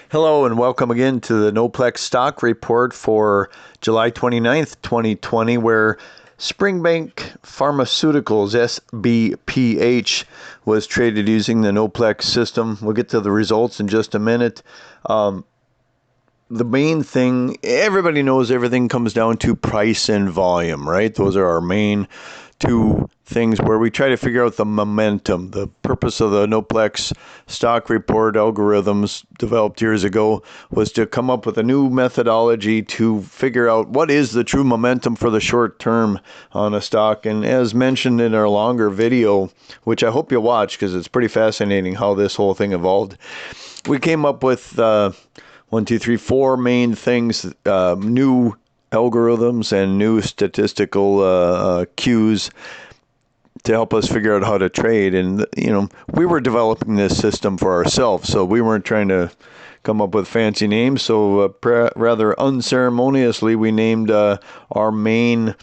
Hello and welcome again to the Noplex Stock Report for July 29th, 2020, where Springbank Pharmaceuticals, SBPH, was traded using the Noplex system. We'll get to the results in just a minute. The main thing, everybody knows everything comes down to price and volume, right? Those are our main two things where we try to figure out the momentum. The purpose of the Noplex Stock Report algorithms developed years ago was to come up with a new methodology to figure out what is the true momentum for the short term on a stock. And as mentioned in our longer video, which I hope you'll watch because it's pretty fascinating how this whole thing evolved, we came up with 4 main things, new algorithms and new statistical cues to help us figure out how to trade. And, we were developing this system for ourselves, so we weren't trying to come up with fancy names. So rather unceremoniously, we named our main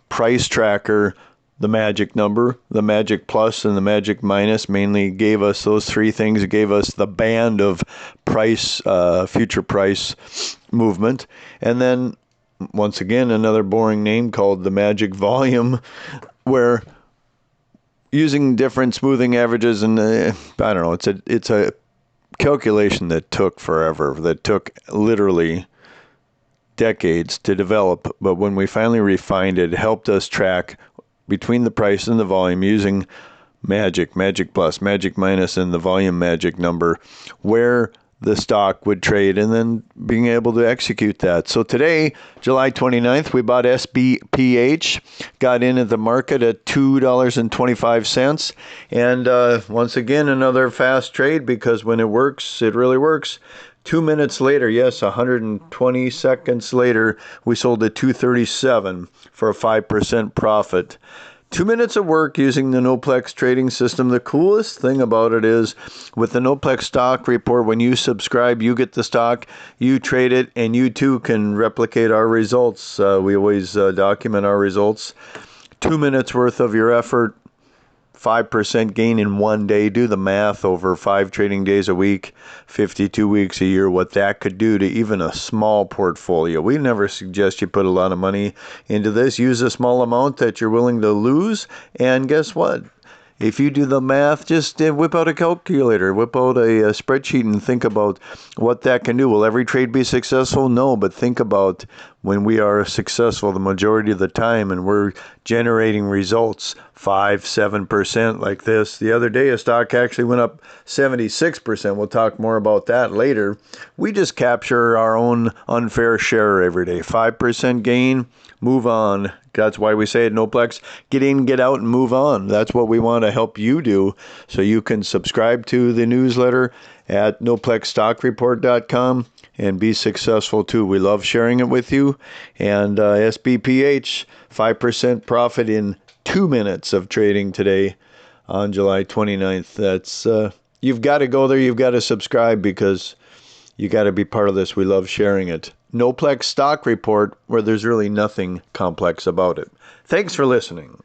price tracker the magic number, the magic plus, and the magic minus. Mainly gave us those three things. It gave us the band of price, future price movement. And then, once again, another boring name called the magic volume, where using different smoothing averages and I don't know, it's a calculation that took forever, that took literally decades to develop. But when we finally refined it, it helped us track between the price and the volume using magic plus, magic minus, and the volume magic number, where the stock would trade, and then being able to execute that. So today, July 29th, we bought SBPH, got in at the market at $2.25. And once again, another fast trade, because when it works, it really works. 2 minutes later, yes, 120 seconds later, we sold at $2.37 for a 5% profit. 2 minutes of work using the Noplex trading system. The coolest thing about it is with the Noplex Stock Report, when you subscribe, you get the stock, you trade it, and you too can replicate our results. We always document our results. 2 minutes worth of your effort, 5% gain in 1 day. Do the math over 5 trading days a week, 52 weeks a year, what that could do to even a small portfolio. We never suggest you put a lot of money into this. Use a small amount that you're willing to lose. And guess what? If you do the math, just whip out a calculator, whip out a spreadsheet and think about what that can do. Will every trade be successful? No, but think about when we are successful the majority of the time and we're generating results 5-7% like this. The other day, a stock actually went up 76%. We'll talk more about that later. We just capture our own unfair share every day. 5% gain, move on. That's why we say at Noplex, get in, get out, and move on. That's what we want to help you do. So you can subscribe to the newsletter at noplexstockreport.com and be successful too. We love sharing it with you. And SBPH, 5% profit in 2 minutes of trading today on July 29th. That's you've got to go there. You've got to subscribe because you got to be part of this. We love sharing it. Noplex Stock Report, where there's really nothing complex about it. Thanks for listening.